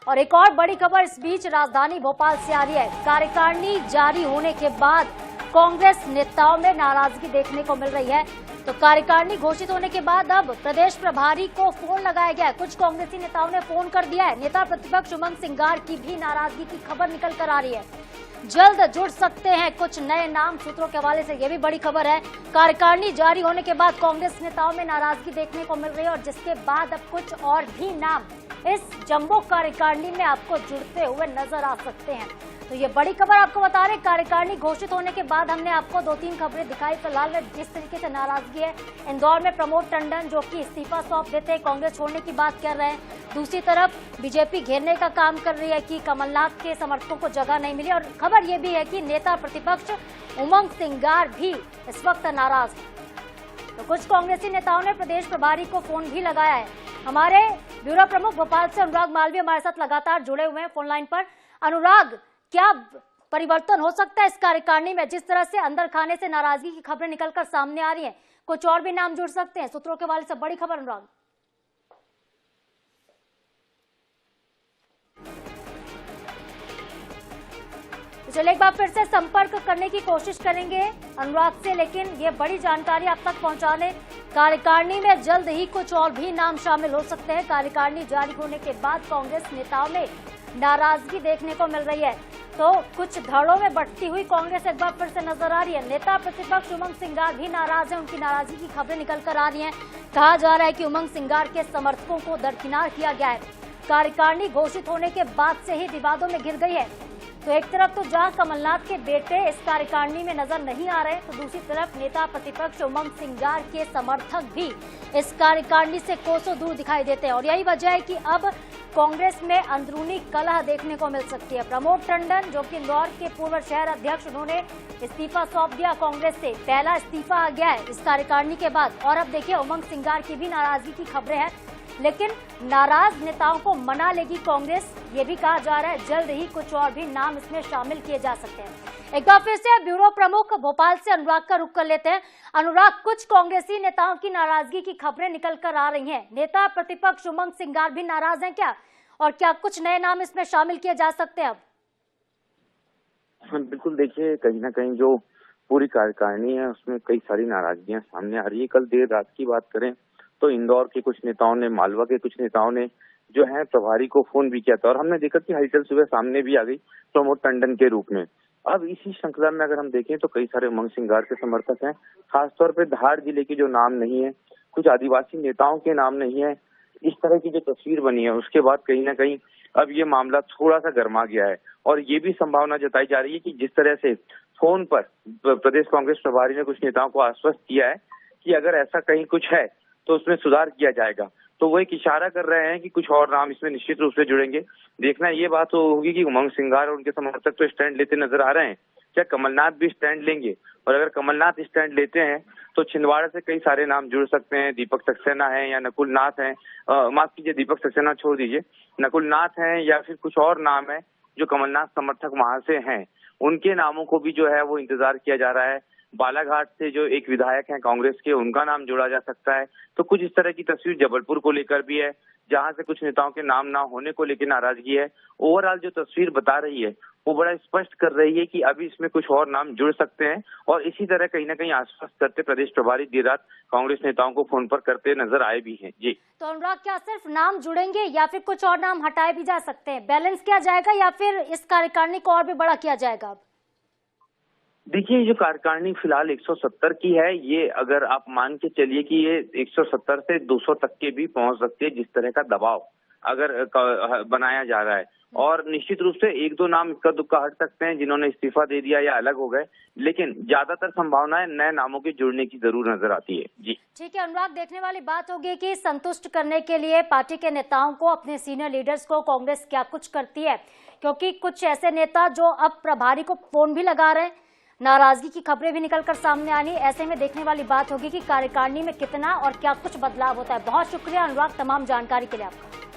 और एक और बड़ी खबर इस बीच राजधानी भोपाल से आ रही है। कार्यकारिणी जारी होने के बाद कांग्रेस नेताओं में नाराजगी देखने को मिल रही है। तो कार्यकारिणी घोषित होने के बाद अब प्रदेश प्रभारी को फोन लगाया गया है। कुछ कांग्रेसी नेताओं ने फोन कर दिया है। नेता प्रतिपक्ष उमंग सिंगार की भी नाराजगी की खबर निकल कर आ रही है। जल्द जुड़ सकते हैं कुछ नए नाम, सूत्रों के हवाले से यह भी बड़ी खबर है। कार्यकारिणी जारी होने के बाद कांग्रेस नेताओं में नाराजगी देखने को मिल रही है और जिसके बाद अब कुछ और भी नाम इस जंबो कार्यकारिणी में आपको जुड़ते हुए नजर आ सकते हैं। तो ये बड़ी खबर आपको बता रहे, कार्यकारिणी घोषित होने के बाद हमने आपको 2-3 खबरें दिखाई। फिलहाल में जिस तरीके से नाराजगी है, इंदौर में प्रमोद टंडन जो कि इस्तीफा सौंप देते हैं, कांग्रेस छोड़ने की बात कर रहे हैं। दूसरी तरफ बीजेपी घेरने का काम कर रही है कि कमलनाथ के समर्थकों को जगह नहीं मिली। और खबर यह भी है कि नेता प्रतिपक्ष उमंग सिंगार भी इस वक्त नाराज है। तो कुछ कांग्रेसी नेताओं ने प्रदेश प्रभारी को फोन भी लगाया है। हमारे ब्यूरो प्रमुख भोपाल से अनुराग मालवीय हमारे साथ लगातार जुड़े हुए हैं फोन लाइन पर। अनुराग, क्या परिवर्तन हो सकता है इस कार्यकारिणी में? जिस तरह से अंदर खाने से नाराजगी की खबरें निकलकर सामने आ रही हैं, कुछ और भी नाम जुड़ सकते हैं सूत्रों के हवाले से बड़ी खबर। अनुराग, चलिए एक बार फिर से संपर्क करने की कोशिश करेंगे अनुराग से, लेकिन ये बड़ी जानकारी आप तक पहुंचा दें। कार्यकारिणी में जल्द ही कुछ और भी नाम शामिल हो सकते हैं। कार्यकारिणी जारी होने के बाद कांग्रेस नेताओं में नाराजगी देखने को मिल रही है। तो कुछ धड़ों में बढ़ती हुई कांग्रेस एक बार फिर से नजर आ रही है। नेता प्रतिपक्ष उमंग सिंगार भी नाराज है। उनकी नाराजगी की खबरें निकल कर आ रही हैं। कहा जा रहा है कि उमंग सिंगार के समर्थकों को दरकिनार किया गया है। कार्यकारिणी घोषित होने के बाद से ही विवादों में घिर गई है। तो एक तरफ तो जहां कमलनाथ के बेटे इस कार्यकारिणी में नजर नहीं आ रहे, तो दूसरी तरफ नेता प्रतिपक्ष उमंग सिंगार के समर्थक भी इस कार्यकारिणी से कोसों दूर दिखाई देते हैं। और यही वजह है कि अब कांग्रेस में अंदरूनी कलह देखने को मिल सकती है। प्रमोद टंडन जो कि इंदौर के पूर्व शहर अध्यक्ष, उन्होंने इस्तीफा सौंप दिया कांग्रेस से। पहला इस्तीफा आ गया है इस कार्यकारिणी के बाद। और अब देखिए उमंग सिंगार की भी नाराजगी की खबरें हैं, लेकिन नाराज नेताओं को मना लेगी कांग्रेस, ये भी कहा जा रहा है। जल्द ही कुछ और भी नाम इसमें शामिल किए जा सकते हैं। एक बार फिर से ब्यूरो प्रमुख भोपाल से अनुराग का रुख कर लेते हैं। अनुराग, कुछ कांग्रेसी नेताओं की नाराजगी की खबरें निकल कर आ रही हैं। नेता प्रतिपक्ष उमंग सिंगार भी नाराज हैं क्या, और क्या कुछ नए नाम इसमें शामिल किए जा सकते हैं अब? बिल्कुल, देखिए कहीं ना कहीं जो पूरी कार्यकारिणी है उसमें कई सारी नाराजगियां सामने आ रही है। कल देर रात की बात करें तो इंदौर के कुछ नेताओं ने, मालवा के कुछ नेताओं ने जो है प्रभारी को फोन भी किया था और हमने देखा कि हलचल सुबह सामने भी आ गई प्रमोद टंडन के रूप में। अब इसी श्रृंखला में अगर हम देखें तो कई सारे उमंग सिंगार के समर्थक हैं। खासतौर पे धार जिले के जो नाम नहीं है, कुछ आदिवासी नेताओं के नाम नहीं है, इस तरह की जो तस्वीर बनी है उसके बाद कहीं ना कहीं अब ये मामला थोड़ा सा गर्मा गया है। और ये भी संभावना जताई जा रही है कि जिस तरह से फोन पर प्रदेश कांग्रेस प्रभारी ने कुछ नेताओं को आश्वस्त किया है कि अगर ऐसा कहीं कुछ है तो उसमें सुधार किया जाएगा, तो वो एक इशारा कर रहे हैं कि कुछ और नाम इसमें निश्चित रूप से जुड़ेंगे। देखना ये बात तो होगी कि उमंग सिंगार और उनके समर्थक तो स्टैंड लेते नजर आ रहे हैं, क्या कमलनाथ भी स्टैंड लेंगे? और अगर कमलनाथ स्टैंड लेते हैं तो छिंदवाड़ा से कई सारे नाम जुड़ सकते हैं। दीपक सक्सेना है या नकुल नाथ है, माफ कीजिए दीपक सक्सेना छोड़ दीजिए, नकुल नाथ है या फिर कुछ और नाम है जो कमलनाथ समर्थक वहां से हैं, उनके नामों को भी जो है वो इंतजार किया जा रहा है। बालाघाट से जो एक विधायक हैं कांग्रेस के, उनका नाम जोड़ा जा सकता है। तो कुछ इस तरह की तस्वीर जबलपुर को लेकर भी है, जहां से कुछ नेताओं के नाम ना होने को लेकर नाराजगी है। ओवरऑल जो तस्वीर बता रही है वो बड़ा स्पष्ट कर रही है कि अभी इसमें कुछ और नाम जुड़ सकते हैं। और इसी तरह कहीं ना कहीं आश्वस्त करते प्रदेश प्रभारी देर रात कांग्रेस नेताओं को फोन पर करते नजर आए भी हैं। जी तो अनुराग, क्या सिर्फ नाम जुड़ेंगे या फिर कुछ और नाम हटाए भी जा सकते हैं? बैलेंस किया जाएगा या फिर इस कार्यकारिणी को और भी बड़ा किया जाएगा? देखिए, जो कार्यकारिणी फिलहाल 170 की है, ये अगर आप मान के चलिए कि ये 170 से 200 तक के भी पहुंच सकती है, जिस तरह का दबाव अगर बनाया जा रहा है। और निश्चित रूप से 1-2 नाम इक्का दुक्का हट सकते हैं जिन्होंने इस्तीफा दे दिया या अलग हो गए, लेकिन ज्यादातर संभावनाएं नए नामों के जुड़ने की जरूर नजर आती है। जी ठीक है अनुराग, देखने वाली बात होगी कि संतुष्ट करने के लिए पार्टी के नेताओं को, अपने सीनियर लीडर्स को कांग्रेस क्या कुछ करती है, क्योंकि कुछ ऐसे नेता जो अब प्रभारी को फोन भी लगा रहे हैं, नाराजगी की खबरें भी निकलकर सामने आनी। ऐसे में देखने वाली बात होगी कि कार्यकारिणी में कितना और क्या कुछ बदलाव होता है। बहुत शुक्रिया अनुराग तमाम जानकारी के लिए आपका।